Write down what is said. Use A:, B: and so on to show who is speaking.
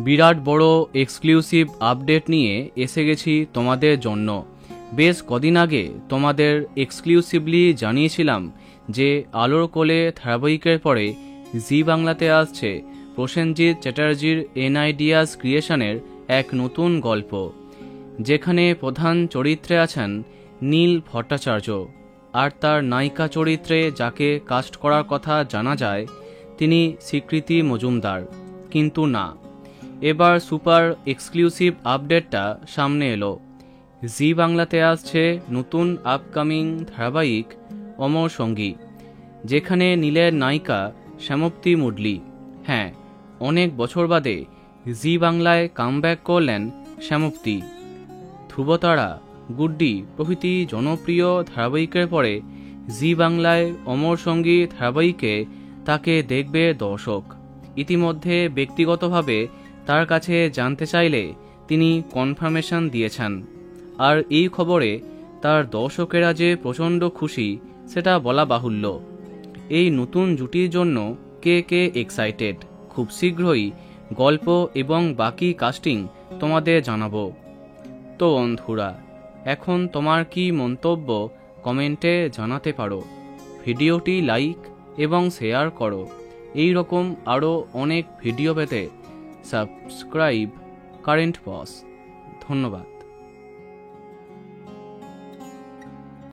A: বিরাট বড় exclusive update নিয়ে এসে গেছি তোমাদের জন্য। বেশ কদিন আগে তোমাদের এক্সক্লুসিভলি জানিয়েছিলাম যে আলোর কোলে ধারাবাহিকের পরে জি বাংলাতে আসছে প্রসেনজিৎ চ্যাটার্জির এনআইডিয়াস ক্রিয়েশনের এক নতুন গল্প, যেখানে প্রধান চরিত্রে আছেন নীল ভট্টাচার্য, আর তার নায়িকা চরিত্রে যাকে কাস্ট করার কথা জানা যায় তিনি স্বীকৃতি মজুমদার। কিন্তু না, এবার সুপার এক্সক্লুসিভ আপডেটটা সামনে এলো। জি বাংলাতে আসছে নতুন আপকামিং ধারাবাহিক অমর সঙ্গী, যেখানে নীলের নায়িকা শ্যামপ্তি মুডলি। হ্যাঁ, অনেক বছর বাদে জি বাংলায় কামব্যাক করলেন শ্যামপ্তি। ধ্রুবতারা, গুড্ডি প্রভৃতি জনপ্রিয় ধারাবাহিকের পরে জি বাংলায় অমর সঙ্গী ধারাবাহিকে তাকে দেখবে দর্শক। ইতিমধ্যে ব্যক্তিগতভাবে তার কাছে জানতে চাইলে তিনি কনফার্মেশন দিয়েছেন। আর এই খবরে তার দর্শকেরা যে প্রচণ্ড খুশি সেটা বলা বাহুল্য। এই নতুন জুটির জন্য কে কে এক্সাইটেড, খুব শীঘ্রই গল্প এবং বাকি কাস্টিং তোমাদের জানাবো। তো বন্ধুরা, এখন তোমার কি মন্তব্য কমেন্টে জানাতে পারো। ভিডিওটি লাইক এবং শেয়ার করো। এই রকম আরও অনেক ভিডিও পেতে সাবস্ক্রাইব কারেন্ট বস। ধন্যবাদ।